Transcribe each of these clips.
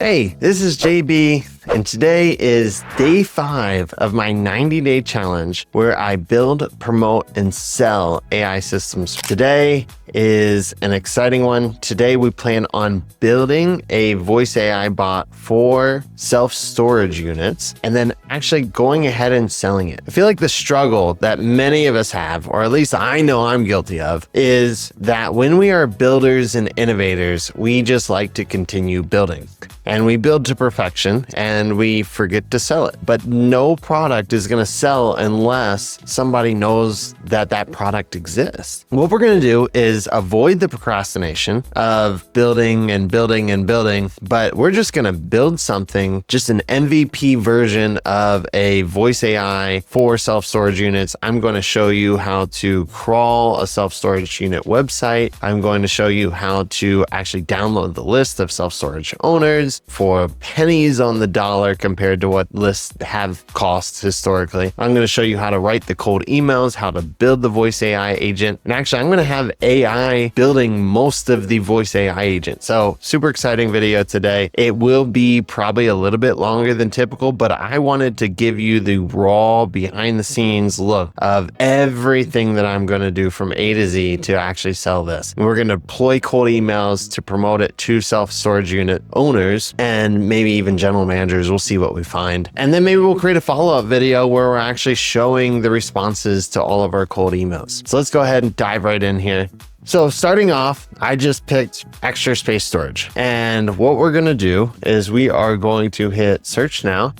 Hey, this is JB, and today is day 5 of my 90-day challenge where I build, promote, and sell AI systems. Today is an exciting one. Today we plan on building a voice AI bot for self-storage units and then actually going ahead and selling it. I feel like the struggle that many of us have, or at least I know I'm guilty of, is that when we are builders and innovators, we just like to continue building. And we build to perfection and we forget to sell it. But no product is going to sell unless somebody knows that that product exists. What we're going to do is avoid the procrastination of building and building and building, but we're just going to build something, just an MVP version of a voice AI for self-storage units. I'm going to show you how to crawl a self-storage unit website. I'm going to show you how to actually download the list of self-storage owners for pennies on the dollar compared to what lists have cost historically. I'm going to show you how to write the cold emails, how to build the voice AI agent. And actually, I'm going to have AI building most of the voice AI agent. So super exciting video today. It will be probably a little bit longer than typical, but I wanted to give you the raw behind the scenes look of everything that I'm going to do from A to Z to actually sell this. And we're going to deploy cold emails to promote it to self-storage unit owners and maybe even general managers. We'll see what we find. And then maybe we'll create a follow-up video where we're actually showing the responses to all of our cold emails. So let's go ahead and dive right in here. So starting off, I just picked extra space storage. And what we're going to do is we are going to hit search now.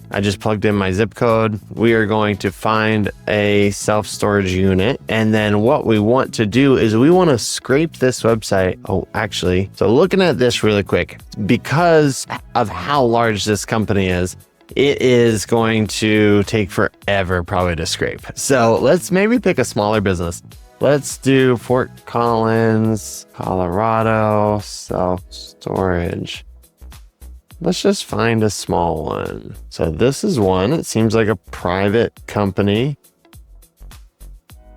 I just plugged in my zip code. We are going to find a self-storage unit. And then what we want to do is we want to scrape this website. Oh, actually, so looking at this really quick, because of how large this company is, it is going to take forever probably to scrape. So let's maybe pick a smaller business. Let's do Fort Collins, Colorado, self-storage. Let's just find a small one. So this is one. It seems like a private company.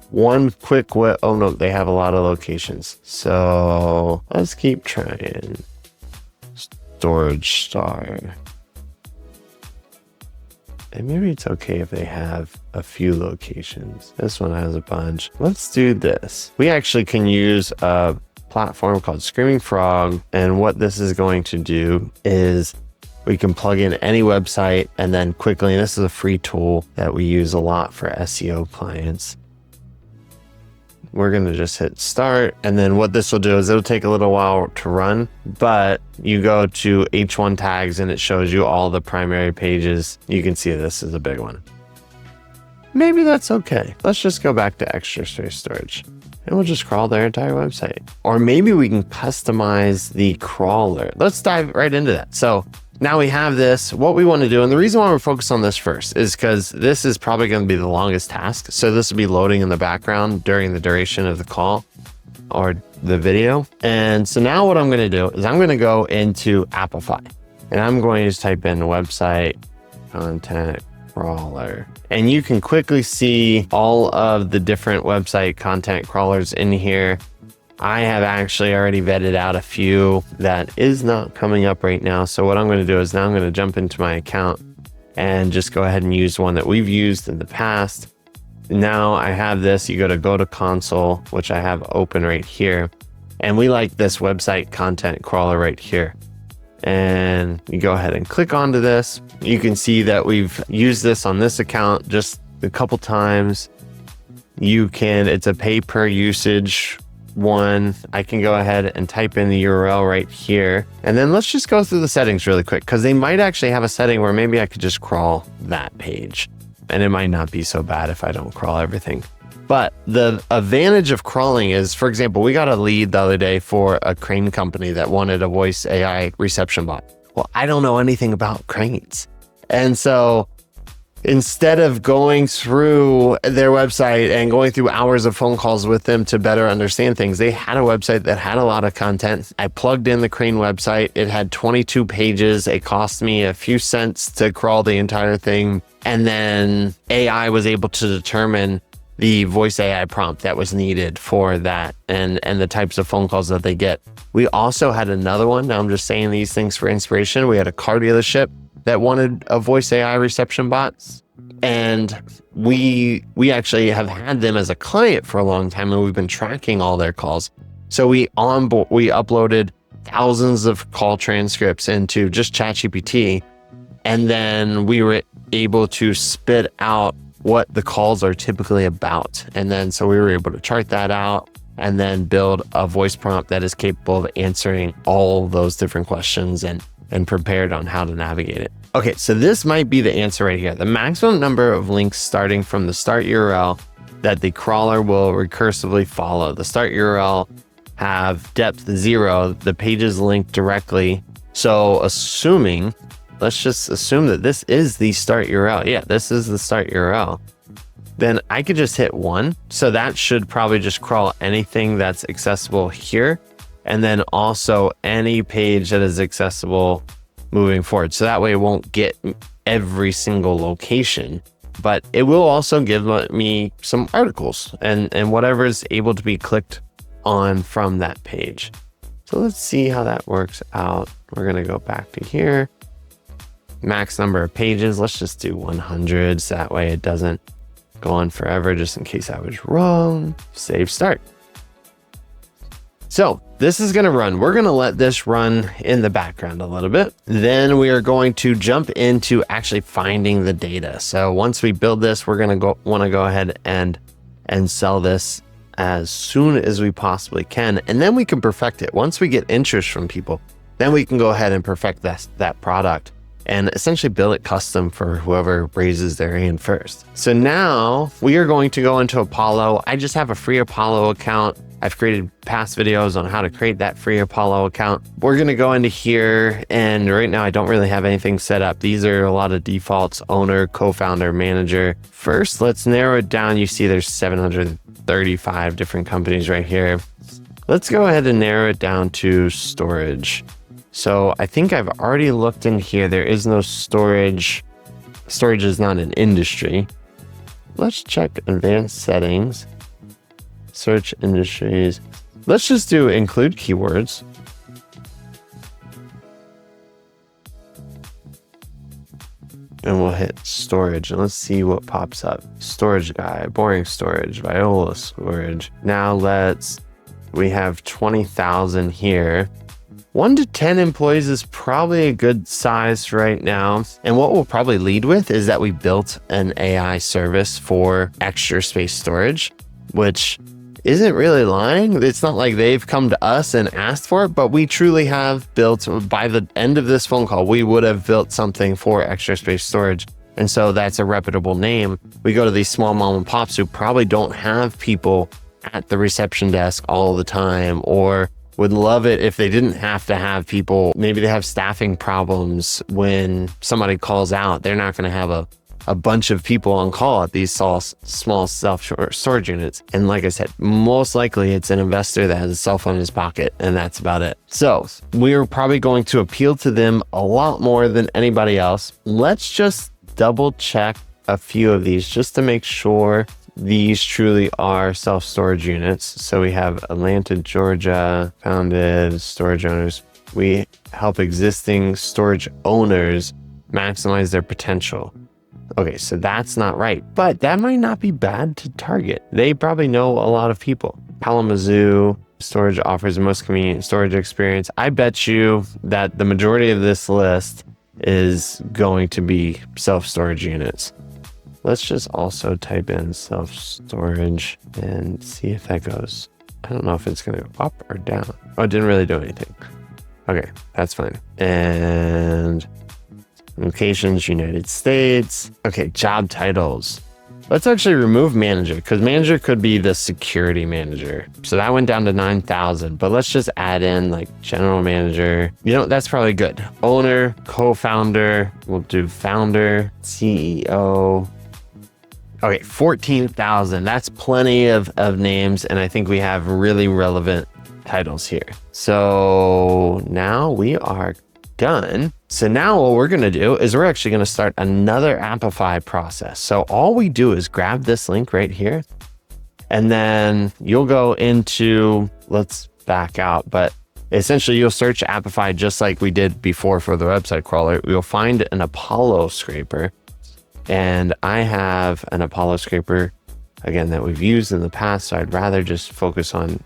One quick oh no, they have a lot of locations. So let's keep trying. Storage Star. And maybe it's okay if they have a few locations. This one has a bunch. Let's do this. We actually can use a platform called Screaming Frog. And what this is going to do is we can plug in any website and then quickly, and this is a free tool that we use a lot for SEO clients. We're going to just hit start. And then what this will do is it'll take a little while to run, but you go to H1 tags and it shows you all the primary pages. You can see this is a big one. Maybe that's okay. Let's just go back to extra space storage and we'll just crawl their entire website. Or maybe we can customize the crawler. Let's dive right into that. So now we have this, what we want to do. And the reason why we're focused on this first is because this is probably going to be the longest task. So this will be loading in the background during the duration of the call or the video. And so now what I'm going to do is I'm going to go into Appify and I'm going to just type in website content crawler. And you can quickly see all of the different website content crawlers in here. I have actually already vetted out a few that is not coming up right now. So what I'm going to do is now I'm going to jump into my account and just go ahead and use one that we've used in the past. Now I have this, you go to console, which I have open right here. And we like this website content crawler right here. And you go ahead and click onto this. You can see that we've used this on this account just a couple times. It's a pay per usage one. I can go ahead and type in the URL right here. And then let's just go through the settings really quick because they might actually have a setting where maybe I could just crawl that page. And it might not be so bad if I don't crawl everything. But the advantage of crawling is, for example, we got a lead the other day for a crane company that wanted a voice AI reception bot. Well, I don't know anything about cranes. And so instead of going through their website and going through hours of phone calls with them to better understand things, they had a website that had a lot of content. I plugged in the crane website. It had 22 pages. It cost me a few cents to crawl the entire thing. And then AI was able to determine the voice AI prompt that was needed for that and the types of phone calls that they get. We also had another one. Now I'm just saying these things for inspiration. We had a car dealership that wanted a voice AI reception bot. And we actually have had them as a client for a long time, and we've been tracking all their calls. So we uploaded thousands of call transcripts into just ChatGPT, and then we were able to spit out what the calls are typically about. And then so we were able to chart that out and then build a voice prompt that is capable of answering all those different questions and prepared on how to navigate it. Okay, so this might be the answer right here. The maximum number of links starting from the start URL that the crawler will recursively follow. The start URL have depth 0, the pages link directly. So let's just assume that this is the start URL. Yeah, this is the start URL. Then I could just hit 1. So that should probably just crawl anything that's accessible here. And then also any page that is accessible moving forward. So that way it won't get every single location, but it will also give me some articles and whatever is able to be clicked on from that page. So let's see how that works out. We're going to go back to here. Max number of pages. Let's just do 100. So that way it doesn't go on forever, just in case I was wrong. Save start. So this is going to run. We're going to let this run in the background a little bit. Then we are going to jump into actually finding the data. So once we build this, we're going to want to go ahead and sell this as soon as we possibly can. And then we can perfect it. Once we get interest from people, then we can go ahead and perfect that product and essentially build it custom for whoever raises their hand first. So now we are going to go into Apollo. I just have a free Apollo account. I've created past videos on how to create that free Apollo account. We're going to go into here, and right now I don't really have anything set up. These are a lot of defaults: owner, co-founder, manager. First, let's narrow it down. You see there's 735 different companies right here. Let's go ahead and narrow it down to storage. So I think I've already looked in here. There is no storage. Storage is not an industry. Let's check advanced settings. Search industries. Let's just do include keywords. And we'll hit storage and let's see what pops up. Storage guy, boring storage, Viola storage. Now we have 20,000 here. 1 to 10 employees is probably a good size right now. And what we'll probably lead with is that we built an AI service for extra space storage, which isn't really lying. It's not like they've come to us and asked for it, but we truly have built, by the end of this phone call, we would have built something for extra space storage. And so that's a reputable name. We go to these small mom and pops who probably don't have people at the reception desk all the time, or would love it if they didn't have to have people. Maybe they have staffing problems when somebody calls out. They're not going to have a bunch of people on call at these small self-storage units. And like I said, most likely it's an investor that has a cell phone in his pocket, and that's about it. So we're probably going to appeal to them a lot more than anybody else. Let's just double check a few of these just to make sure these truly are self-storage units. So we have Atlanta, Georgia, founded storage owners. We help existing storage owners maximize their potential. Okay, so that's not right, but that might not be bad to target. They probably know a lot of people. Kalamazoo storage offers the most convenient storage experience. I bet you that the majority of this list is going to be self-storage units. Let's just also type in self-storage and see if that goes. I don't know if it's going to go up or down. Oh, it didn't really do anything. Okay, that's fine. And locations, United States. Okay, job titles. Let's actually remove manager, because manager could be the security manager. So that went down to 9,000, but let's just add in like general manager. You know, that's probably good. Owner, co-founder, we'll do founder, CEO. Okay, 14,000. That's plenty of names, and I think we have really relevant titles here. So now we are done. So now what we're going to do is we're actually going to start another Appify process. So all we do is grab this link right here, And then you'll go into, let's back out, but essentially you'll search Appify just like we did before for the website crawler. You'll find an Apollo scraper. And I have an Apollo scraper, again, that we've used in the past. So I'd rather just focus on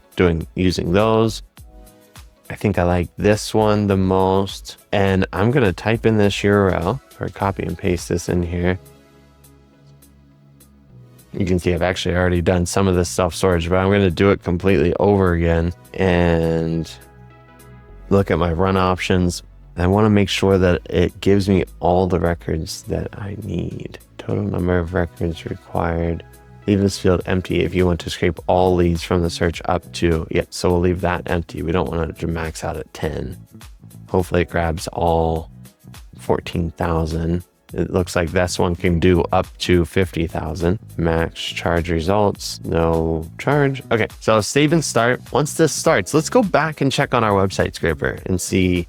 using those. I think I like this one the most. And I'm going to type in this URL or copy and paste this in here. You can see I've actually already done some of this self-storage, but I'm going to do it completely over again and look at my run options. I want to make sure that it gives me all the records that I need. Total number of records required. Leave this field empty if you want to scrape all leads from the search up to, so we'll leave that empty. We don't want it to max out at 10. Hopefully it grabs all 14,000. It looks like this one can do up to 50,000. Max charge results, no charge. Okay, so save and start. Once this starts, let's go back and check on our website scraper and see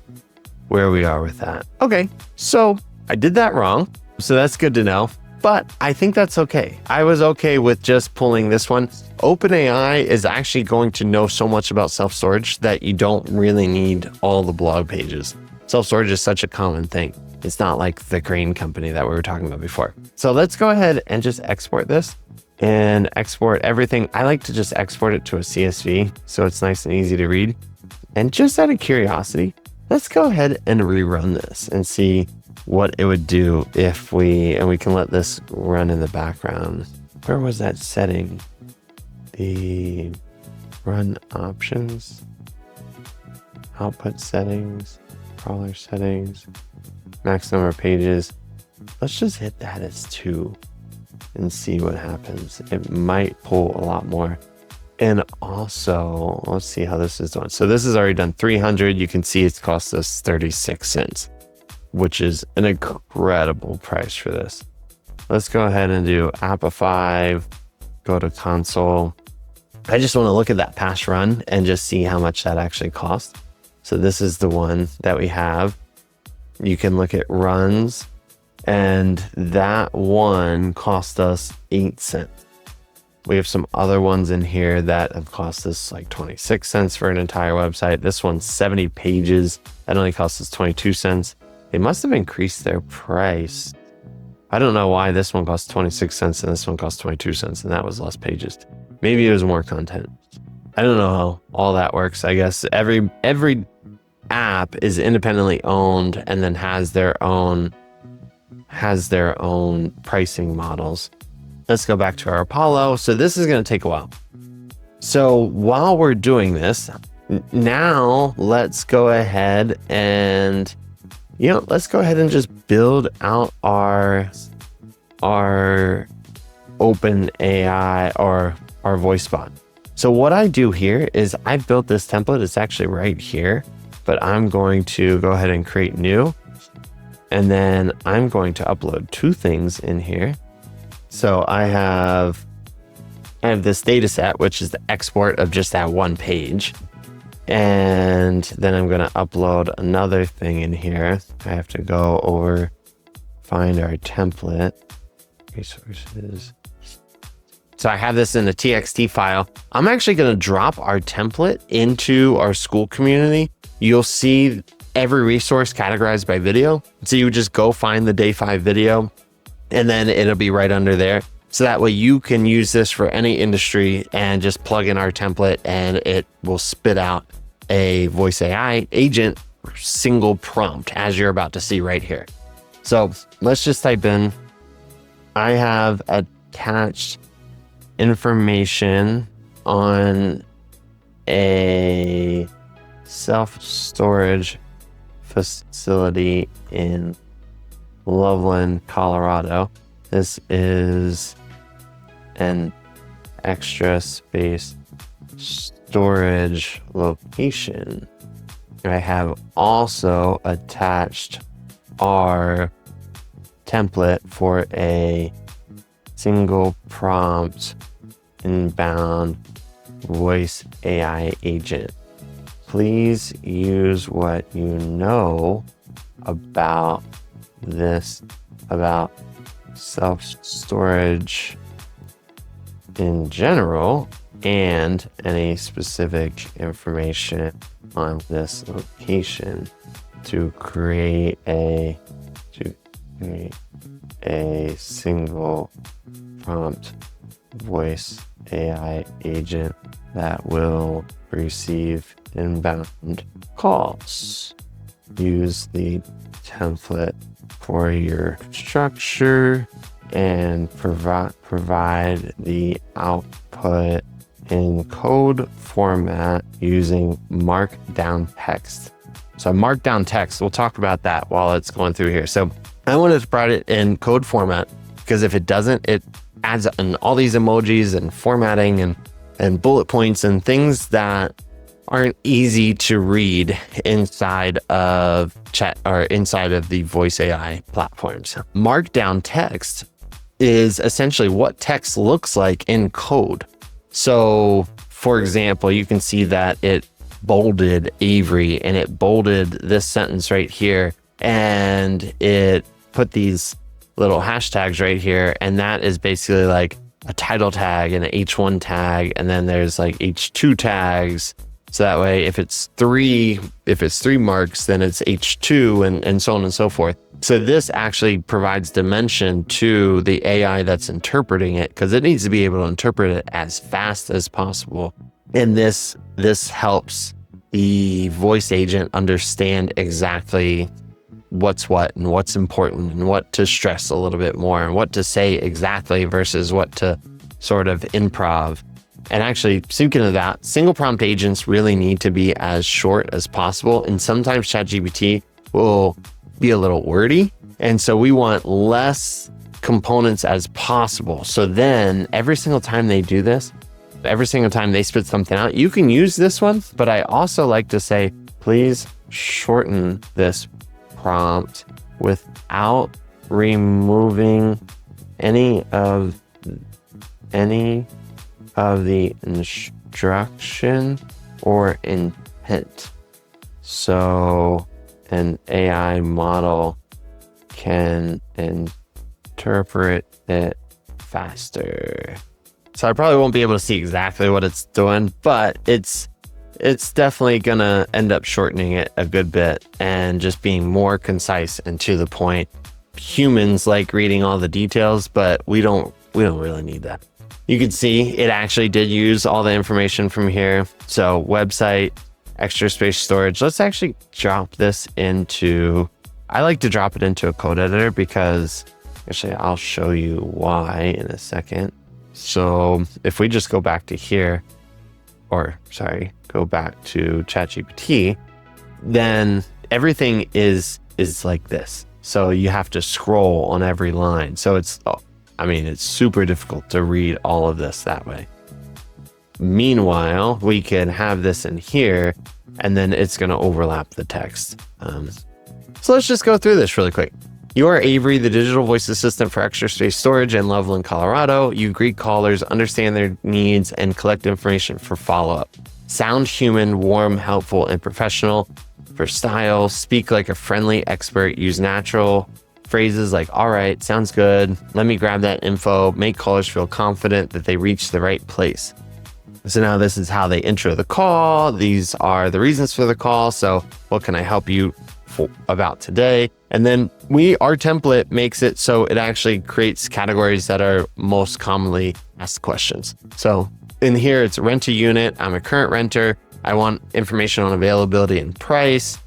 where we are with that. Okay, so I did that wrong. So that's good to know, but I think that's okay. I was okay with just pulling this one. OpenAI is actually going to know so much about self-storage that you don't really need all the blog pages. Self-storage is such a common thing. It's not like the grain company that we were talking about before. So let's go ahead and just export this and export everything. I like to just export it to a CSV so it's nice and easy to read. And just out of curiosity, let's go ahead and rerun this and see what it would do if we can let this run in the background. Where was that setting? The run options, output settings, crawler settings, max number of pages. Let's just hit that as 2 and see what happens. It might pull a lot more. And also, let's see how this is doing. So this has already done 300. You can see it's cost us 36 cents, which is an incredible price for this. Let's go ahead and do Appify, go to console. I just want to look at that past run and just see how much that actually cost. So this is the one that we have. You can look at runs, and that one cost us 8 cents. We have some other ones in here that have cost us like 26 cents for an entire website. This one's 70 pages. That only cost us 22 cents. They must have increased their price. I don't know why this one cost 26 cents and this one cost 22 cents and that was less pages. Maybe it was more content. I don't know how all that works. I guess every app is independently owned and then has their own pricing models. Let's go back to our Apollo. So this is going to take a while. So while we're doing this, now let's go ahead and just build out our OpenAI or our voice bot. So what I do here is I've built this template. It's actually right here, but I'm going to go ahead and create new. And then I'm going to upload 2 things in here. So I have this data set, which is the export of just that one page. And then I'm going to upload another thing in here. I have to go over, find our template, resources. So I have this in a TXT file. I'm actually going to drop our template into our school community. You'll see every resource categorized by video. So you would just go find the day 5 video and then it'll be right under there. So that way you can use this for any industry and just plug in our template and it will spit out a voice AI agent single prompt as you're about to see right here. So let's just type in, I have attached information on a self-storage facility in Loveland, Colorado. This is an extra space storage location. I have also attached our template for a single prompt inbound voice AI agent. Please use what you know about this, about self-storage in general and any specific information on this location to create a single prompt voice AI agent that will receive inbound calls. Use the template for your structure and provide the output in code format using markdown text. So markdown text, we'll talk about that while it's going through here. So I wanted to provide it in code format because if it doesn't, it adds in all these emojis and formatting and bullet points and things that aren't easy to read inside of chat or inside of the voice AI platforms. Markdown text is essentially what text looks like in code. So for example, you can see that it bolded Avery and it bolded this sentence right here, and it put these little hashtags right here. And that is basically like a title tag and an H1 tag. And then there's like H2 tags. So that way, if it's three marks, then it's H2 and so on and so forth. So this actually provides dimension to the AI that's interpreting it, because it needs to be able to interpret it as fast as possible. And this helps the voice agent understand exactly what's what and what's important and what to stress a little bit more and what to say exactly versus what to sort of improv. And actually, speaking of that, single prompt agents really need to be as short as possible. And sometimes ChatGPT will be a little wordy. And so we want less components as possible. So then every single time they do this, every single time they spit something out, you can use this one. But I also like to say, please shorten this prompt without removing any of the instruction or intent. So an AI model can interpret it faster. So I probably won't be able to see exactly what it's doing, but it's definitely gonna end up shortening it a good bit and just being more concise and to the point. Humans like reading all the details, but we don't really need that. You can see it actually did use all the information from here. So website, extra space storage. Let's actually drop this into, I like to drop it into a code editor because actually I'll show you why in a second. So if we just go back to here, or sorry, go back to ChatGPT, then everything is like this. So you have to scroll on every line. So it's super difficult to read all of this that way. Meanwhile, we can have this in here and then it's going to overlap the text. So let's just go through this really quick. You are Avery, the digital voice assistant for extra space storage in Loveland, Colorado. You greet callers, understand their needs, and collect information for follow-up. Sound human, warm, helpful, and professional. For style, speak like a friendly expert. Use natural phrases like, all right, sounds good. Let me grab that info. Make callers feel confident that they reach the right place. So now this is how they intro the call. These are the reasons for the call. So what can I help you about today? And then our template makes it so it actually creates categories that are most commonly asked questions. So in here, it's rent a unit. I'm a current renter. I want information on availability and price,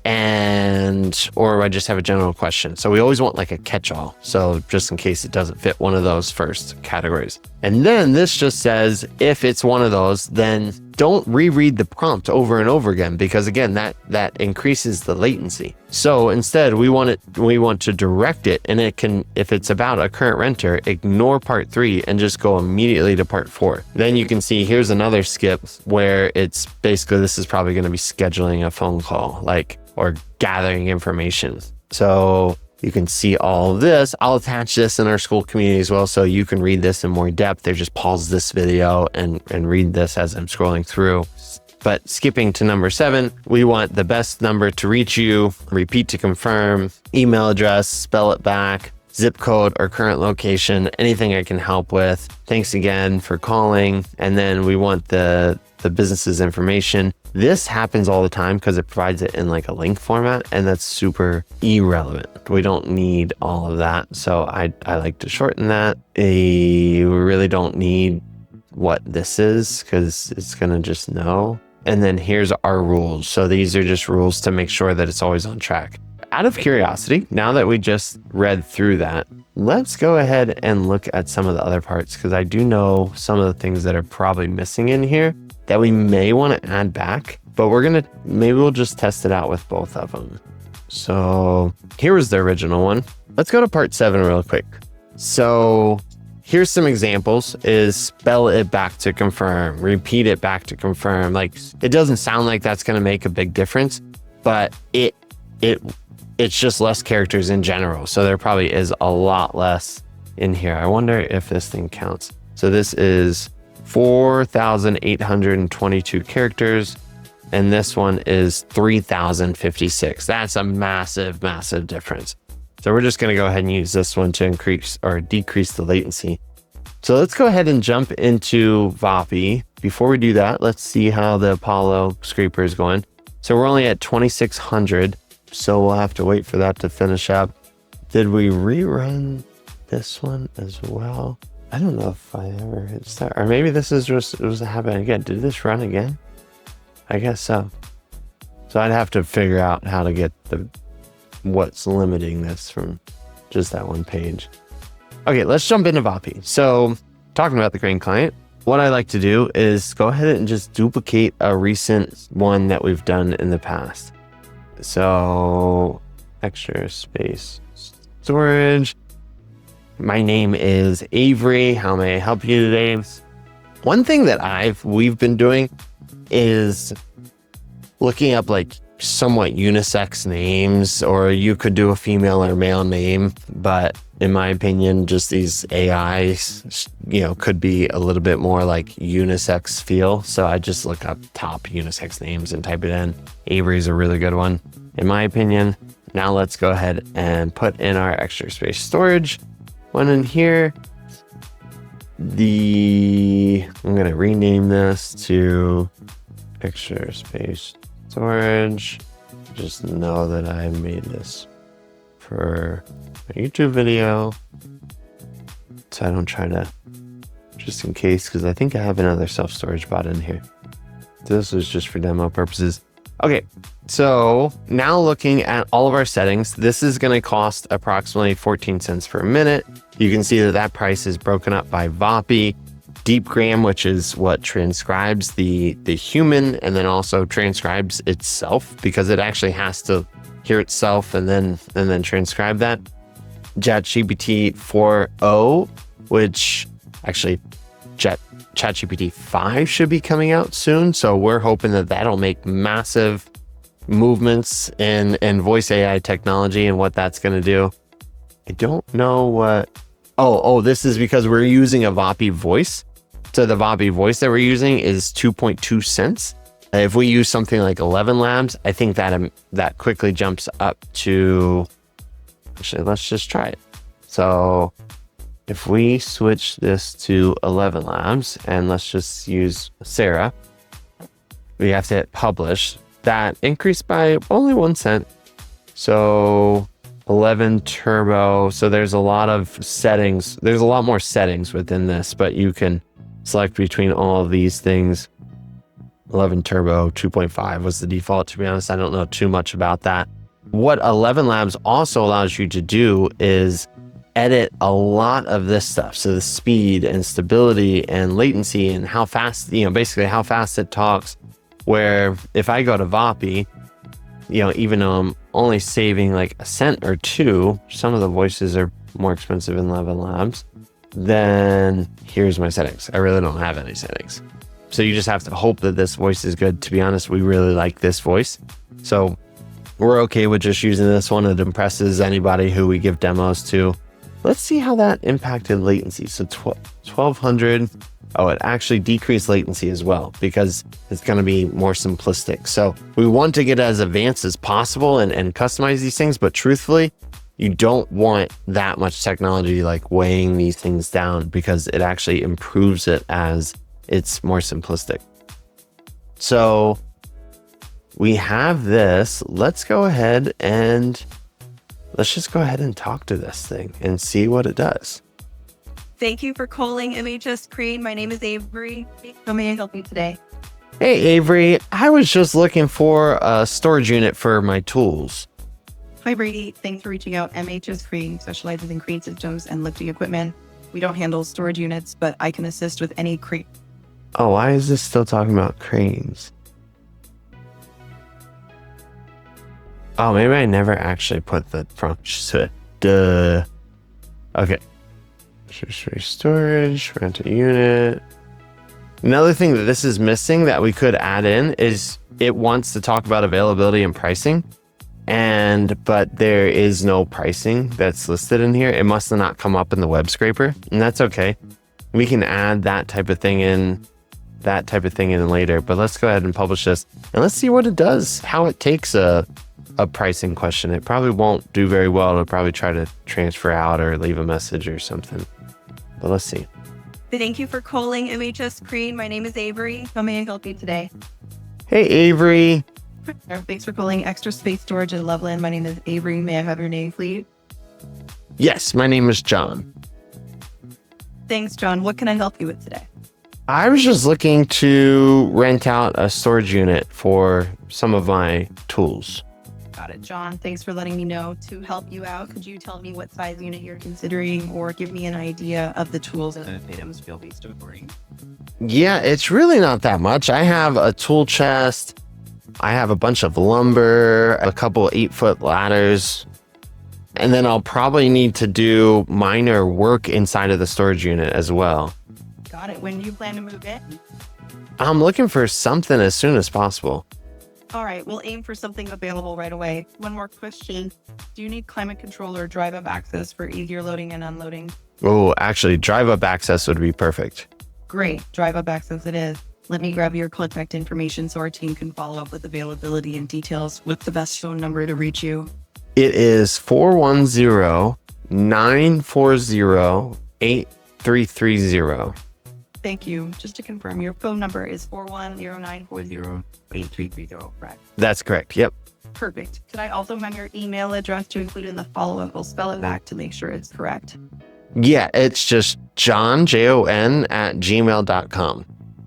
or I just have a general question. So we always want like a catch-all. So just in case it doesn't fit one of those first categories. And then this just says, if it's one of those, then don't reread the prompt over and over again, because again, that increases the latency. So instead we want to direct it, and it can, if it's about a current renter, ignore part 3 and just go immediately to part 4. Then you can see here's another skip where it's basically, this is probably going to be scheduling a phone call, or gathering information. So you can see all of this. I'll attach this in our school community as well, so you can read this in more depth. Or just pause this video and read this as I'm scrolling through. But skipping to number 7, we want the best number to reach you, repeat to confirm, email address, spell it back, zip code or current location, anything I can help with. Thanks again for calling. And then we want the business's information. This happens all the time because it provides it in like a link format, and that's super irrelevant. We don't need all of that. So I like to shorten that. We really don't need what this is because it's going to just know. And then here's our rules. So these are just rules to make sure that it's always on track. Out of curiosity, now that we just read through that, let's go ahead and look at some of the other parts, because I do know some of the things that are probably missing in here that we may want to add back, but maybe we'll just test it out with both of them. So here was the original one. Let's go to part 7 real quick. So here's some examples: is spell it back to confirm, repeat it back to confirm. Like, it doesn't sound like that's going to make a big difference, but it's just less characters in general. So there probably is a lot less in here. I wonder if this thing counts. So this is 4,822 characters. And this one is 3,056. That's a massive, massive difference. So we're just going to go ahead and use this one to increase or decrease the latency. So let's go ahead and jump into Vapi. Before we do that, let's see how the Apollo scraper is going. So we're only at 2,600. So we'll have to wait for that to finish up. Did we rerun this one as well? I don't know if I ever hit start, or maybe this is just, it was happening again. Did this run again? I guess so. So I'd have to figure out how to get what's limiting this from just that one page. Okay, let's jump into Vapi. So talking about the Crane client, what I like to do is go ahead and just duplicate a recent one that we've done in the past. So extra space storage. My name is Avery. How may I help you today? One thing that we've been doing is looking up like somewhat unisex names, or you could do a female or male name, but in my opinion, just these AIs, could be a little bit more like unisex feel. So I just look up top unisex names and type it in. Avery's a really good one, in my opinion. Now let's go ahead and put in our extra space storage one in here. I'm going to rename this to extra space storage. Just know that I made this for a YouTube video, so I don't try to, just in case, because I think I have another self-storage bot in here. This was just for demo purposes. Okay, so now looking at all of our settings, this is going to cost approximately 14 cents per minute. You can see that price is broken up by Vapi, DeepGram, which is what transcribes the human, and then also transcribes itself, because it actually has to hear itself and then transcribe that. ChatGPT 4.0, which actually ChatGPT 5 should be coming out soon. So we're hoping that that'll make massive movements in voice AI technology and what that's going to do. I don't know what. Oh, this is because we're using a Vapi voice. So the Vapi voice that we're using is 2.2 cents. If we use something like 11 Labs, I think that quickly jumps up to, actually, let's just try it. So if we switch this to 11 Labs, and let's just use Sarah, we have to hit publish. That increased by only 1 cent. So 11 Turbo. So there's a lot of settings. There's a lot more settings within this, but you can select between all of these things. 11 Turbo 2.5 was the default. To be honest, I don't know too much about that. What 11 Labs also allows you to do is edit a lot of this stuff. So the speed and stability and latency and how fast, basically how fast it talks. Where if I go to Vapi, even though I'm only saving like a cent or two, some of the voices are more expensive in 11 Labs. Then here's my settings. I really don't have any settings. So you just have to hope that this voice is good. To be honest, we really like this voice. So we're okay with just using this one. It impresses anybody who we give demos to. Let's see how that impacted latency. So 1200. Oh, it actually decreased latency as well, because it's going to be more simplistic. So we want to get as advanced as possible and customize these things. But truthfully, you don't want that much technology like weighing these things down, because it actually improves it as it's more simplistic. So we have this. Let's go ahead and let's just go ahead and talk to this thing and see what it does. Thank you for calling MHS Screen. My name is Avery. How may I help you today? Hey, Avery, I was just looking for a storage unit for my tools. Hi, Brady. Thanks for reaching out. MHS Screen specializes in crane systems and lifting equipment. We don't handle storage units, but I can assist with any crane. Oh, why is this still talking about cranes? Oh, maybe I never actually put the prompt to it. Duh. Okay. Storage, rent a unit. Another thing that this is missing that we could add in is it wants to talk about availability and pricing. But there is no pricing that's listed in here. It must have not come up in the web scraper, and that's okay. We can add that type of thing in later, but let's go ahead and publish this and let's see what it does, how it takes a pricing question. It probably won't do very well. It'll probably try to transfer out or leave a message or something, but let's see. Thank you for calling MHS Screen. My name is Avery. How may I help you today? Hey, Avery. Thanks for calling Extra Space Storage in Loveland. My name is Avery. May I have your name, please? Yes, my name is John. Thanks, John. What can I help you with today? I was just looking to rent out a storage unit for some of my tools. Got it, John. Thanks for letting me know. To help you out, could you tell me what size unit you're considering or give me an idea of the tools and items you'll be storing? Yeah, it's really not that much. I have a tool chest. I have a bunch of lumber, a couple 8-foot ladders, and then I'll probably need to do minor work inside of the storage unit as well. Got it. When do you plan to move in? I'm looking for something as soon as possible. All right, we'll aim for something available right away. One more question. Do you need climate control or drive-up access for easier loading and unloading? Oh, actually, drive-up access would be perfect. Great, drive-up access it is. Let me grab your contact information so our team can follow up with availability and details. What's the best phone number to reach you? It is 410-940-8330. Thank you. Just to confirm, your phone number is 410-940-8330, correct? That's correct. Yep. Perfect. Could I also have your email address to include in the follow-up? We'll spell it back to make sure it's correct. Yeah, it's just John, Jon, @gmail.com.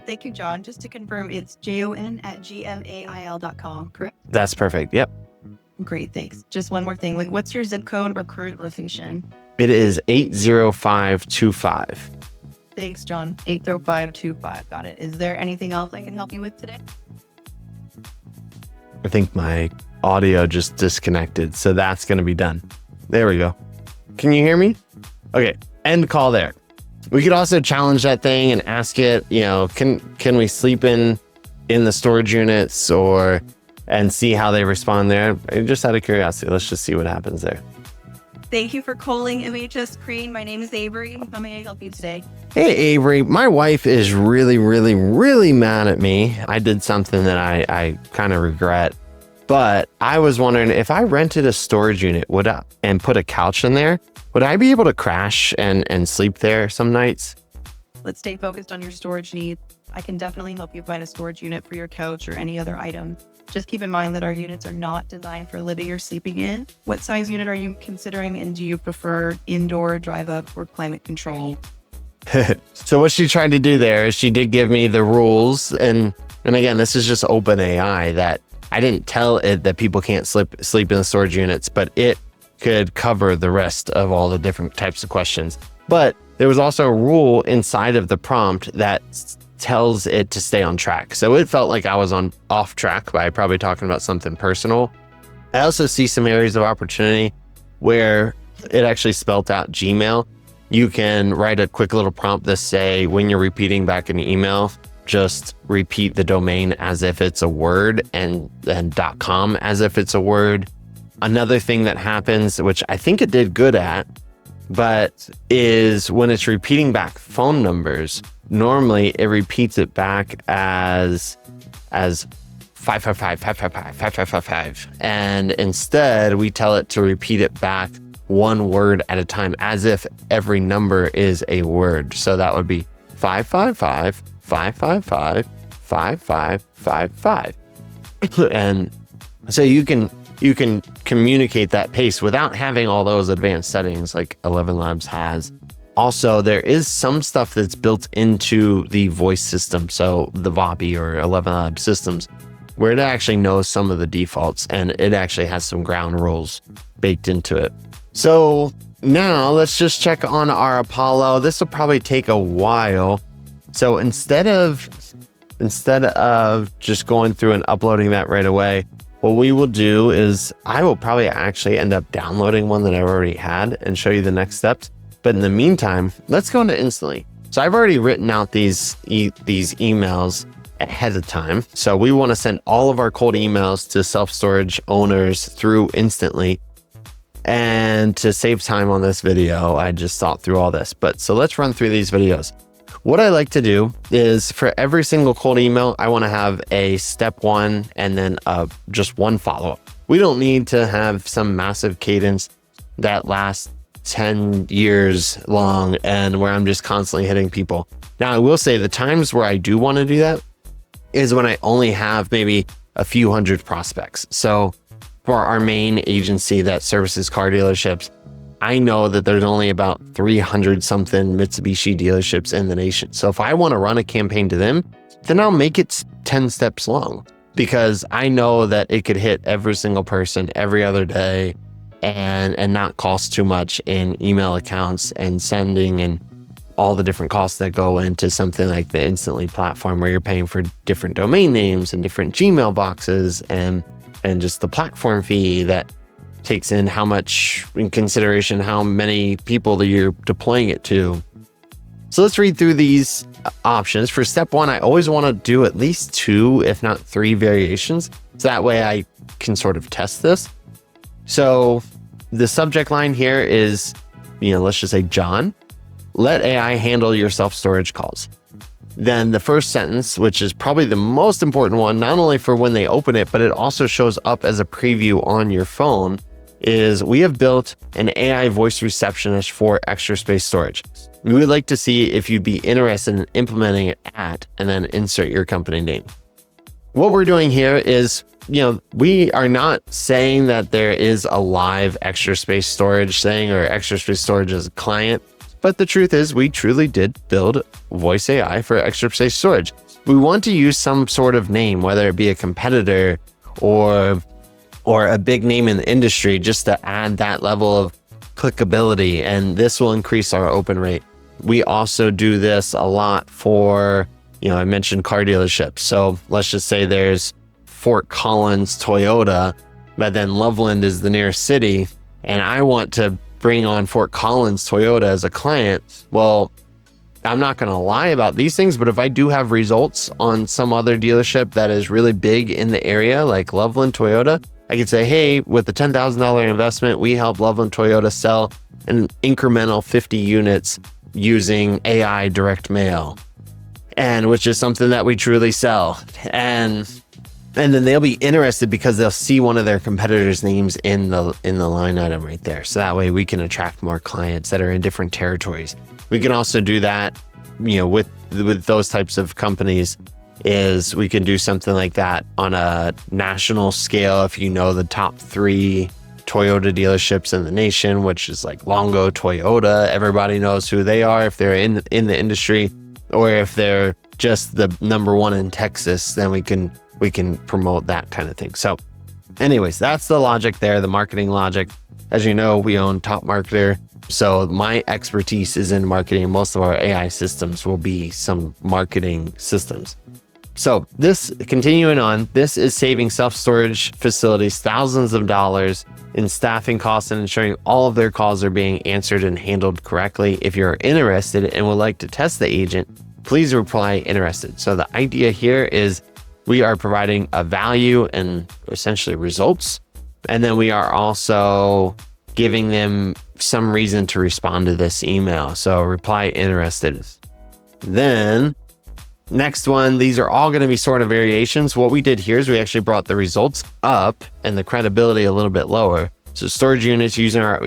Thank you, John. Just to confirm, it's jon@gmail.com, correct? That's perfect. Yep. Great, thanks. Just one more thing. What's your zip code or current location? It is 80525. Thanks, John. 80525. Got it. Is there anything else I can help you with today? I think my audio just disconnected, so that's going to be done. There we go. Can you hear me? Okay, end call there. We could also challenge that thing and ask it, can we sleep in the storage units and see how they respond there? Just out of curiosity, let's just see what happens there. Thank you for calling MHS Screen. My name is Avery. How may I help you today? Hey, Avery, my wife is really, really, really mad at me. I did something that I kind of regret, but I was wondering if I rented a storage unit and put a couch in there, would I be able to crash and sleep there some nights? Let's stay focused on your storage needs. I can definitely help you find a storage unit for your couch or any other item. Just keep in mind that our units are not designed for living or sleeping in. What size unit are you considering, and do you prefer indoor, drive-up, or climate control? So what she tried to do there is she did give me the rules. And again, this is just OpenAI that I didn't tell it that people can't sleep in the storage units, but it could cover the rest of all the different types of questions. But there was also a rule inside of the prompt that tells it to stay on track. So it felt like I was off track by probably talking about something personal. I also see some areas of opportunity where it actually spelt out Gmail. You can write a quick little prompt that say, when you're repeating back an email, just repeat the domain as if it's a word and then .com as if it's a word. Another thing that happens, which I think it did good at, but is when it's repeating back phone numbers, normally it repeats it back as 555, 555, 5555. And instead we tell it to repeat it back one word at a time, as if every number is a word. So that would be 555, 555, 5555. And so you can communicate that pace without having all those advanced settings like 11 Labs has. Also, there is some stuff that's built into the voice system. So the Vapi or 11 Labs systems, where it actually knows some of the defaults and it actually has some ground rules baked into it. So now let's just check on our Apollo. This will probably take a while. So instead of just going through and uploading that right away, what we will do is I will probably actually end up downloading one that I already had and show you the next steps. But in the meantime, let's go into Instantly. So I've already written out these emails ahead of time. So we want to send all of our cold emails to self-storage owners through Instantly. And to save time on this video, I just thought through all this. But so let's run through these videos. What I like to do is for every single cold email, I want to have a step one and then just one follow-up. We don't need to have some massive cadence that lasts 10 years long and where I'm just constantly hitting people. Now, I will say the times where I do want to do that is when I only have maybe a few hundred prospects. So for our main agency that services car dealerships, I know that there's only about 300 something Mitsubishi dealerships in the nation. So if I want to run a campaign to them, then I'll make it 10 steps long because I know that it could hit every single person every other day and not cost too much in email accounts and sending and all the different costs that go into something like the Instantly platform where you're paying for different domain names and different Gmail boxes and just the platform fee that takes in how much in consideration, how many people that you're deploying it to. So let's read through these options. For step one, I always want to do at least 2, if not 3 variations. So that way I can sort of test this. So the subject line here is, let's just say, John, let AI handle your self-storage calls. Then the first sentence, which is probably the most important one, not only for when they open it, but it also shows up as a preview on your phone, is we have built an AI voice receptionist for extra space storage. We would like to see if you'd be interested in implementing it at, and then insert your company name. What we're doing here is, we are not saying that there is a live extra space storage thing or extra space storage as a client, but the truth is we truly did build voice AI for extra space storage. We want to use some sort of name, whether it be a competitor or a big name in the industry, just to add that level of clickability, and this will increase our open rate. We also do this a lot for, I mentioned car dealerships. So let's just say there's Fort Collins, Toyota, but then Loveland is the nearest city, and I want to bring on Fort Collins, Toyota as a client. Well, I'm not going to lie about these things, but if I do have results on some other dealership that is really big in the area, like Loveland, Toyota, I could say, hey, with the $10,000 investment, we help Loveland Toyota sell an incremental 50 units using AI direct mail, and which is something that we truly sell. And then they'll be interested because they'll see one of their competitors' names in the line item right there. So that way we can attract more clients that are in different territories. We can also do that, with those types of companies, is we can do something like that on a national scale. If you know the top 3 Toyota dealerships in the nation, which is like Longo, Toyota, everybody knows who they are if they're in the industry, or if they're just the number 1 in Texas, then we can promote that kind of thing. So anyways, that's the logic there, the marketing logic. As you know, we own Top Marketer. So my expertise is in marketing. Most of our AI systems will be some marketing systems. So continuing on, this is saving self-storage facilities thousands of dollars in staffing costs and ensuring all of their calls are being answered and handled correctly. If you're interested and would like to test the agent, please reply interested. So the idea here is we are providing a value and essentially results. And then we are also giving them some reason to respond to this email. So reply interested. Then next one, these are all going to be sort of variations. What we did here is we actually brought the results up and the credibility a little bit lower. So storage units using our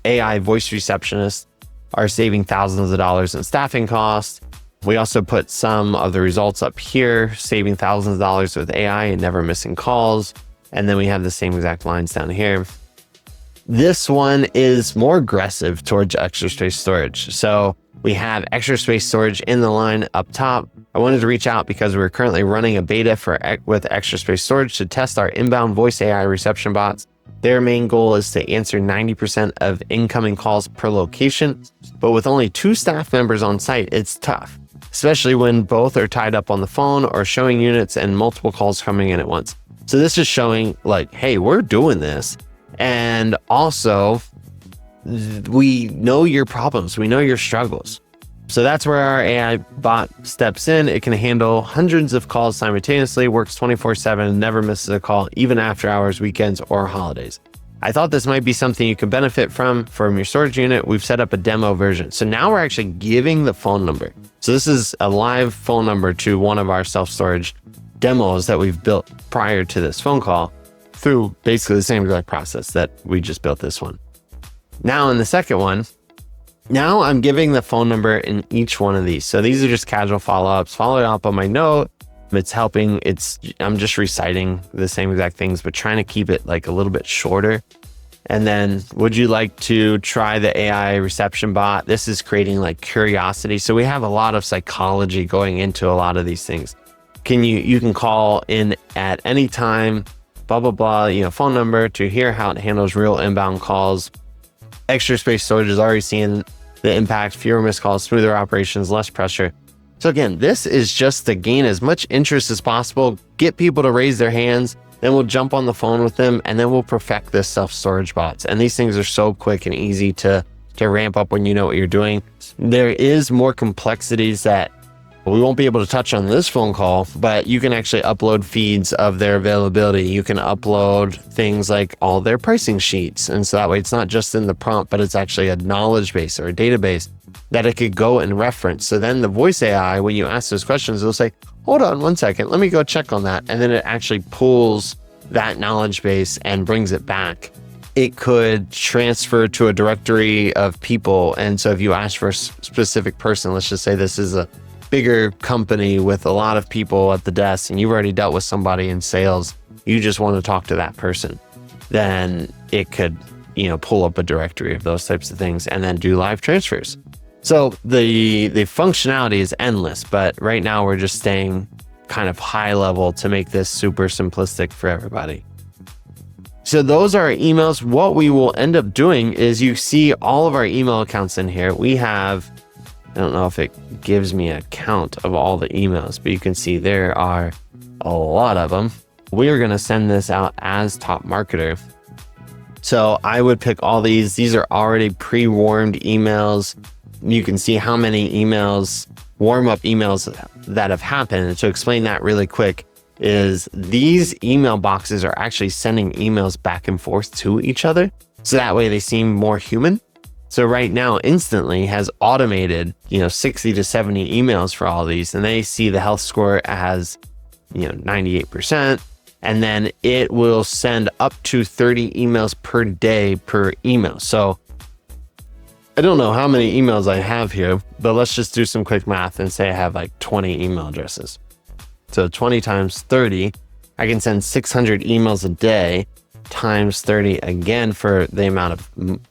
AI voice receptionists are saving thousands of dollars in staffing costs. We also put some of the results up here, saving thousands of dollars with AI and never missing calls. And then we have the same exact lines down here. This one is more aggressive towards extra space storage. So we have extra space storage in the line up top. I wanted to reach out because we're currently running a beta with extra space storage to test our inbound voice AI reception bots. Their main goal is to answer 90% of incoming calls per location, but with only 2 staff members on site, it's tough, especially when both are tied up on the phone or showing units and multiple calls coming in at once. So this is showing like, hey, we're doing this. And also, we know your problems, we know your struggles. So that's where our AI bot steps in. It can handle hundreds of calls simultaneously, works 24/7, never misses a call, even after hours, weekends, or holidays. I thought this might be something you could benefit from your storage unit. We've set up a demo version. So now we're actually giving the phone number. So this is a live phone number to one of our self-storage demos that we've built prior to this phone call through basically the same exact process that we just built this one. Now in the second one, now I'm giving the phone number in each one of these. So these are just casual follow-ups, following up on my note. It's helping. I'm just reciting the same exact things, but trying to keep it like a little bit shorter. And then, would you like to try the AI reception bot? This is creating like curiosity. So we have a lot of psychology going into a lot of these things. You can call in at any time, blah, blah, blah, phone number to hear how it handles real inbound calls. Extra space storage is already seeing the impact, fewer missed calls, smoother operations, less pressure. So again, this is just to gain as much interest as possible, get people to raise their hands, then we'll jump on the phone with them, and then we'll perfect this self-storage bots. And these things are so quick and easy to ramp up when you know what you're doing. There is more complexities that we won't be able to touch on this phone call, but you can actually upload feeds of their availability. You can upload things like all their pricing sheets. And so that way it's not just in the prompt, but it's actually a knowledge base or a database that it could go and reference. So then the voice AI, when you ask those questions, it'll say, hold on 1 second, let me go check on that. And then it actually pulls that knowledge base and brings it back. It could transfer to a directory of people. And so if you ask for a specific person, let's just say this is a bigger company with a lot of people at the desk and you've already dealt with somebody in sales, you just want to talk to that person, then it could, pull up a directory of those types of things and then do live transfers. So the functionality is endless, but right now we're just staying kind of high level to make this super simplistic for everybody. So those are our emails. What we will end up doing is you see all of our email accounts in here. We have, I don't know if it gives me a count of all the emails, but you can see there are a lot of them. We are going to send this out as top marketer. So I would pick all these. These are already pre-warmed emails. You can see how many emails, warm-up emails that have happened. And to explain that really quick is these email boxes are actually sending emails back and forth to each other. So that way they seem more human. So right now, Instantly has automated, 60 to 70 emails for all these, and they see the health score as, 98%. And then it will send up to 30 emails per day per email. So I don't know how many emails I have here, but let's just do some quick math and say I have like 20 email addresses. So 20 times 30, I can send 600 emails a day times 30 again for the amount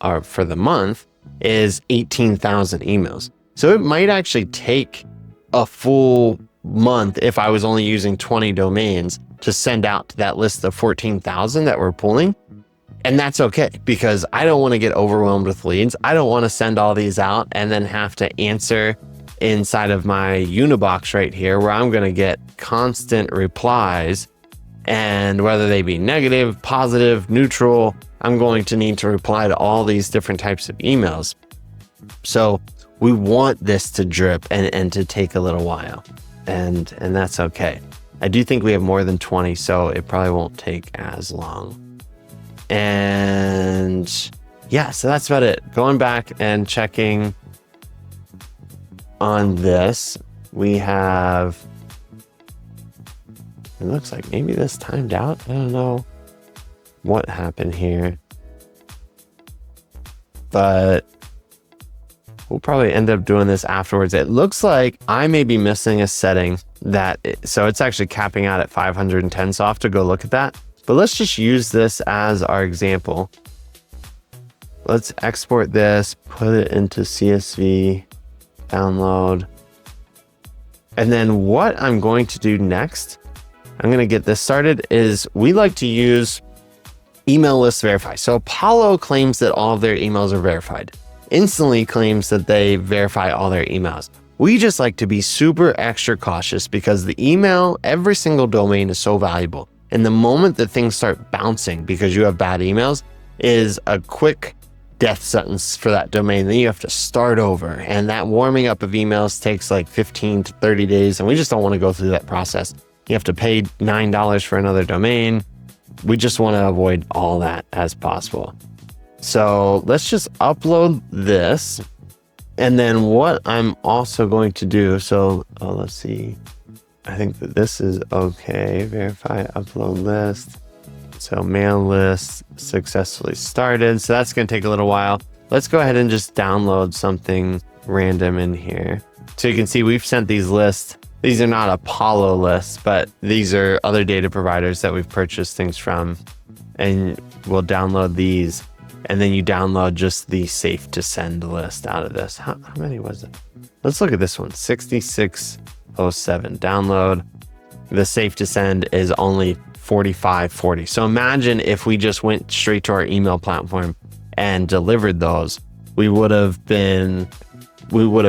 of, for the month is 18,000 emails. So it might actually take a full month if I was only using 20 domains to send out to that list of 14,000 that we're pulling. And that's okay, because I don't want to get overwhelmed with leads. I don't want to send all these out and then have to answer inside of my Unibox right here, where I'm going to get constant replies. And whether they be negative, positive, neutral, I'm going to need to reply to all these different types of emails. So we want this to drip and to take a little while. And that's okay. I do think we have more than 20, so it probably won't take as long. And yeah, so that's about it. Going back and checking on this, we have, it looks like maybe this timed out. I don't know what happened here. but we'll probably end up doing this afterwards. It looks like I may be missing a setting so it's actually capping out at 510. So I'll have to go look at that. But let's just use this as our example. Let's export this, put it into CSV, download. And then what I'm going to do next, I'm going to get this started, is we like to use email list verify. So Apollo claims that all of their emails are verified. Instantly claims that they verify all their emails. We just like to be super extra cautious because the email, every single domain is so valuable. And the moment that things start bouncing because you have bad emails is a quick death sentence for that domain. Then you have to start over. And that warming up of emails takes like 15 to 30 days. And we just don't want to go through that process. You have to pay $9 for another domain. We just want to avoid all that as possible. So let's just upload this. And then what I'm also going to do, so let's see. I think that this is okay. Verify upload list. So mail list successfully started. So that's going to take a little while. Let's go ahead and just download something random in here. So you can see we've sent these lists. These are not Apollo lists, but these are other data providers that we've purchased things from. And we'll download these. And then you download just the safe to send list out of this. How many was it? Let's look at this one. 6607 download. The safe to send is only 4540. So imagine if we just went straight to our email platform and delivered those, we would have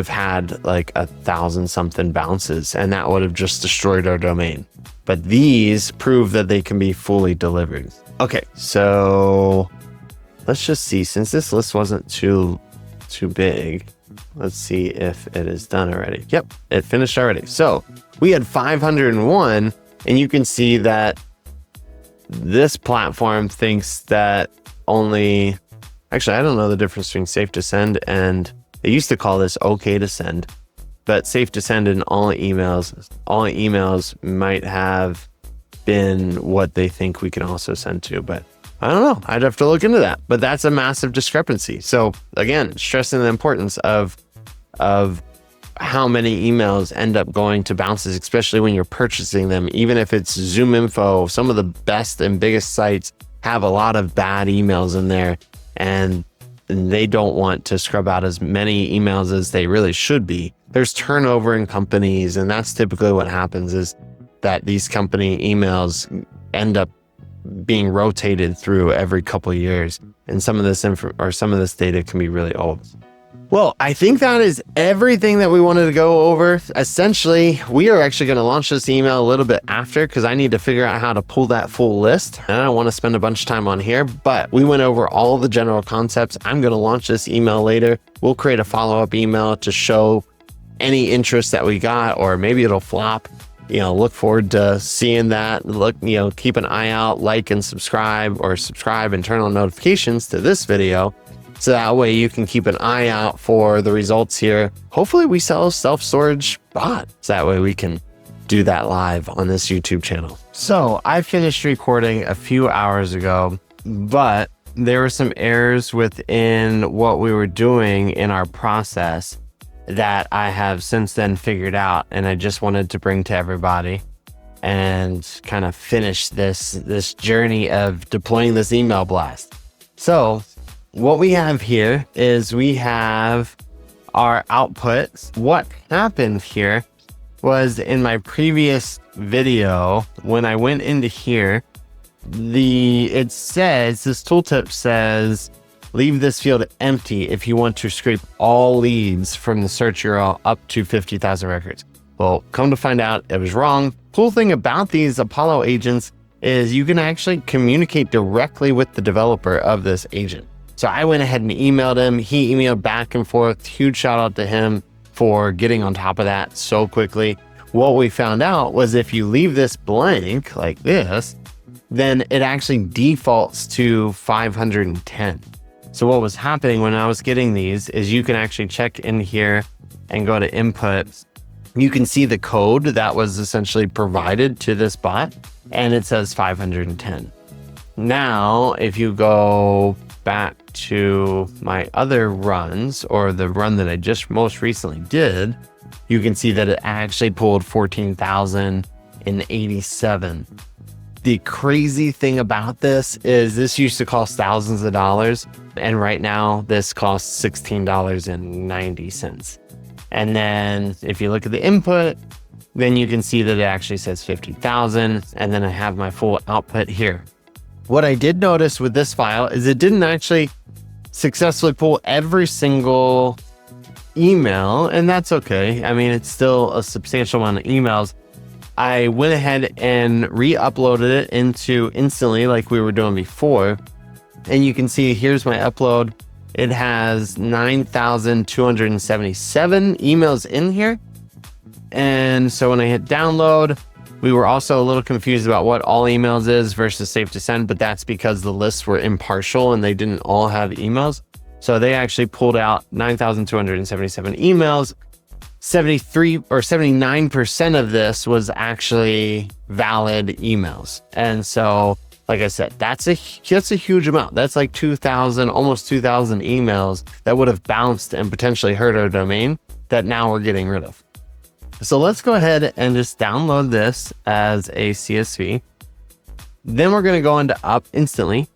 had like 1,000 something bounces, and that would have just destroyed our domain. But these prove that they can be fully delivered. Okay, so let's just see, since this list wasn't too big, let's see if it is done already. Yep, it finished already. So we had 501, and you can see that this platform thinks that actually, I don't know the difference between safe to send and they used to call this okay to send, but safe to send in all emails might have been what they think we can also send to, but I don't know. I'd have to look into that, but that's a massive discrepancy. So again, stressing the importance of how many emails end up going to bounces, especially when you're purchasing them. Even if it's Zoom Info, some of the best and biggest sites have a lot of bad emails in there, and they don't want to scrub out as many emails as they really should be. There's turnover in companies, and that's typically what happens, is that these company emails end up being rotated through every couple of years, and some of this data can be really old. Well, I think that is everything that we wanted to go over. Essentially, we are actually going to launch this email a little bit after because I need to figure out how to pull that full list. And I don't want to spend a bunch of time on here, but we went over all the general concepts. I'm going to launch this email later. We'll create a follow-up email to show any interest that we got, or maybe it'll flop. Look forward to seeing that. Keep an eye out, like and subscribe, or subscribe and turn on notifications to this video. So that way you can keep an eye out for the results here. Hopefully we sell a self-storage bot. So that way we can do that live on this YouTube channel. So I finished recording a few hours ago, but there were some errors within what we were doing in our process that I have since then figured out. And I just wanted to bring to everybody and kind of finish this journey of deploying this email blast. So what we have here is we have our output. What happened here was in my previous video, when I went into here, this tooltip says, leave this field empty if you want to scrape all leads from the search URL up to 50,000 records. Well, come to find out, it was wrong. Cool thing about these Apollo agents is you can actually communicate directly with the developer of this agent. So I went ahead and emailed him. He emailed back and forth. Huge shout out to him for getting on top of that so quickly. What we found out was if you leave this blank like this, then it actually defaults to 510. So what was happening when I was getting these is you can actually check in here and go to input. You can see the code that was essentially provided to this bot, and it says 510. Now, if you go back to my other runs, or the run that I just most recently did, you can see that it actually pulled 14,087. The crazy thing about this is this used to cost thousands of dollars, and right now this costs $16.90. And then if you look at the input, then you can see that it actually says 50,000, and then I have my full output here. What I did notice with this file is it didn't actually successfully pull every single email, and that's okay. I mean, it's still a substantial amount of emails. I went ahead and re-uploaded it into Instantly like we were doing before. And you can see here's my upload. It has 9,277 emails in here. And so when I hit download, we were also a little confused about what all emails is versus safe to send, but that's because the lists were impartial and they didn't all have emails. So they actually pulled out 9,277 emails. 73 or 79% of this was actually valid emails. And so, like I said, that's a huge amount. That's like 2,000, almost 2,000 emails that would have bounced and potentially hurt our domain that now we're getting rid of. So let's go ahead and just download this as a CSV. Then we're going to go into Up Instantly.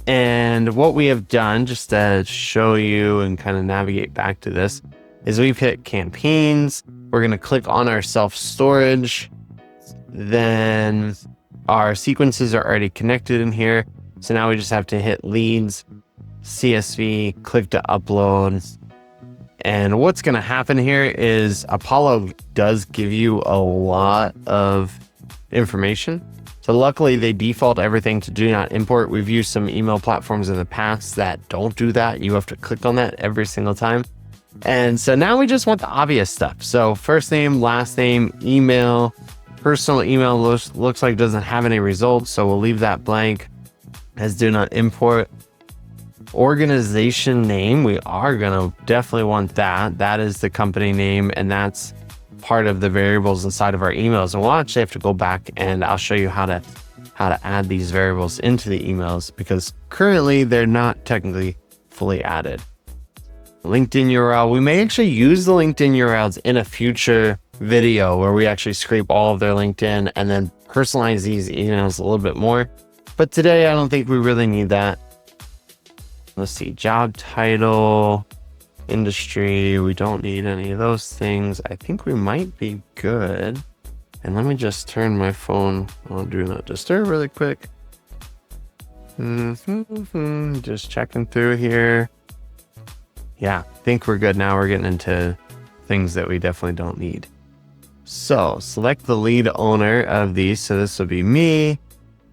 And what we have done, just to show you and kind of navigate back to this, is we've hit campaigns. We're going to click on our self-storage. Then our sequences are already connected in here. So now we just have to hit leads, CSV, click to upload. And what's going to happen here is Apollo does give you a lot of information. So luckily they default everything to do not import. We've used some email platforms in the past that don't do that. You have to click on that every single time. And so now we just want the obvious stuff. So first name, last name, email, personal email looks like doesn't have any results. So we'll leave that blank as do not import. Organization name, we are going to definitely want that. That is the company name, and that's part of the variables inside of our emails. And we'll actually have to go back and I'll show you how to add these variables into the emails, because currently they're not technically fully added. LinkedIn URL, we may actually use the LinkedIn URLs in a future video where we actually scrape all of their LinkedIn and then personalize these emails a little bit more. But today, I don't think we really need that. Let's see, job title, industry, we don't need any of those things. I think we might be good. And let me just turn my phone on Do Not Disturb really quick. Just checking through here. Yeah, I think we're good now. We're getting into things that we definitely don't need. So select the lead owner of these. So this will be me.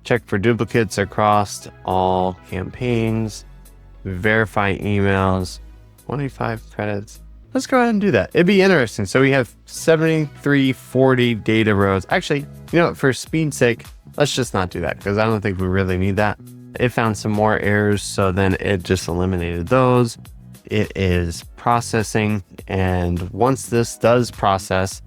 Check for duplicates across all campaigns. Verify emails. 25 credits. Let's go ahead and do that. It'd be interesting. So we have 7340 data rows. Actually, you know what? For speed's sake, let's just not do that because I don't think we really need that. It found some more errors, so then it just eliminated those. It is processing, and once this does process,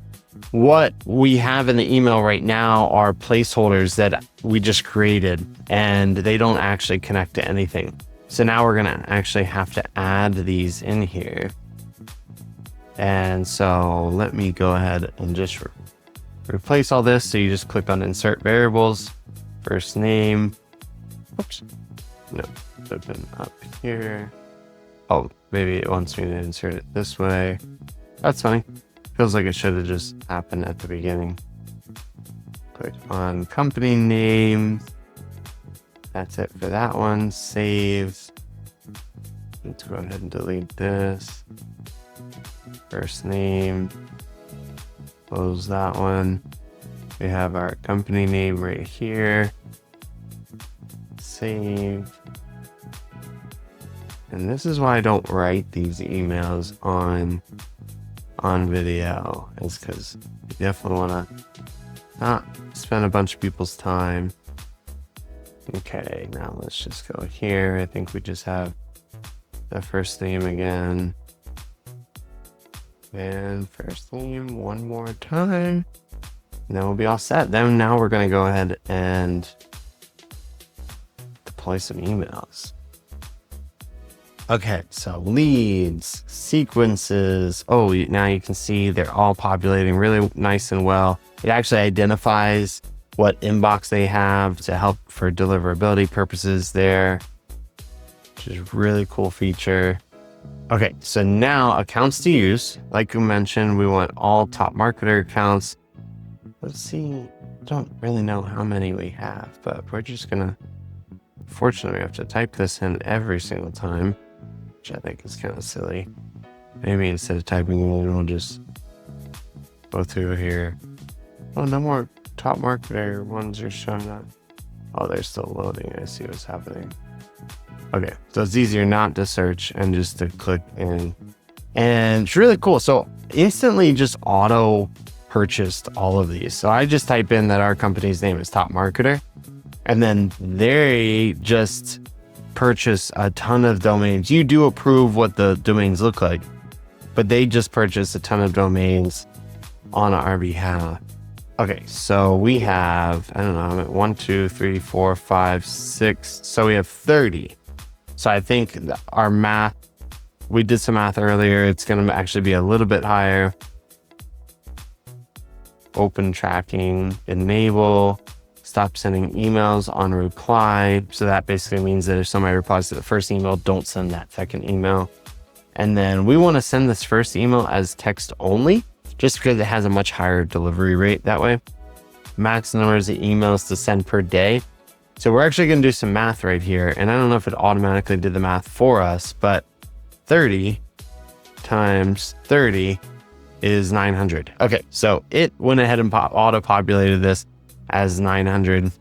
what we have in the email right now are placeholders that we just created, and they don't actually connect to anything. So now we're gonna actually have to add these in here. And so let me go ahead and just replace all this. So you just click on insert variables, first name. Oops, no, open up here. Oh, maybe it wants me to insert it this way. That's funny. Feels like it should have just happened at the beginning. Click on company name. That's it for that one. Save. Let's go ahead and delete this. First name. Close that one. We have our company name right here. Save. And this is why I don't write these emails on video, is because you definitely want to not spend a bunch of people's time. Okay, now let's just go here. I think we just have the first name again. And first name one more time. And then we'll be all set. Then now we're going to go ahead and deploy some emails. Okay, so leads, sequences. Oh, now you can see they're all populating really nice and well. It actually identifies what inbox they have to help for deliverability purposes there, which is a really cool feature. Okay, so now accounts to use. Like you mentioned, we want all top marketer accounts. Let's see, I don't really know how many we have, but we're just gonna, fortunately, we have to type this in every single time, which I think is kind of silly. Maybe instead of typing it in, we'll just go through here. Oh, no more top marketer ones are showing up. Oh, they're still loading. I see what's happening. Okay, so it's easier not to search and just to click in. And it's really cool. So instantly just auto purchased all of these. So I just type in that our company's name is Top Marketer, and then they just purchase a ton of domains. You do approve what the domains look like, but they just purchase a ton of domains on our behalf. Okay, so we have, I don't know, I'm at 1, 2, 3, 4, 5, 6. So we have 30. So I think our math, we did some math earlier. It's going to actually be a little bit higher. Open tracking, enable, stop sending emails on reply. So that basically means that if somebody replies to the first email, don't send that second email. And then we want to send this first email as text only, just because it has a much higher delivery rate that way. Max numbers of emails to send per day. So we're actually going to do some math right here. And I don't know if it automatically did the math for us, but 30 times 30 is 900. Okay, so it went ahead and auto-populated this as 900.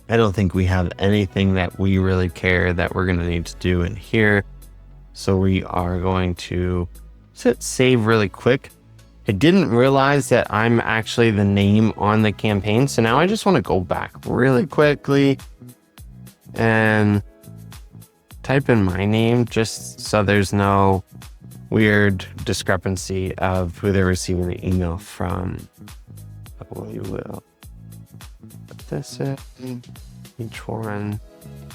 I don't think we have anything that we really care that we're going to need to do in here. So we are going to hit save really quick. I didn't realize that I'm actually the name on the campaign. So now I just want to go back really quickly and type in my name just so there's no weird discrepancy of who they're receiving the email from. We will put this in each one.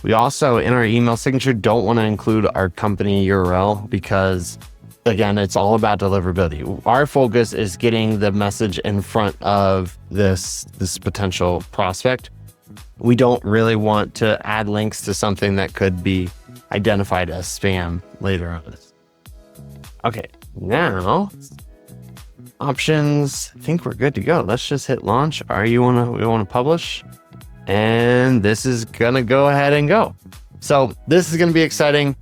We also, in our email signature, don't want to include our company URL because, again, it's all about deliverability. Our focus is getting the message in front of this potential prospect. We don't really want to add links to something that could be identified as spam later on. Okay, now options. I think we're good to go. Let's just hit launch. We want to publish, and this is gonna go ahead and go. So this is gonna be exciting.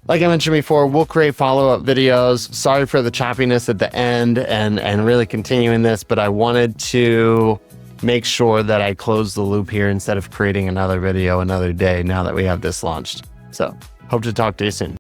Like I mentioned before, we'll create follow-up videos. Sorry for the choppiness at the end and really continuing this, but I wanted to make sure that I close the loop here instead of creating another video another day now that we have this launched. So hope to talk to you soon.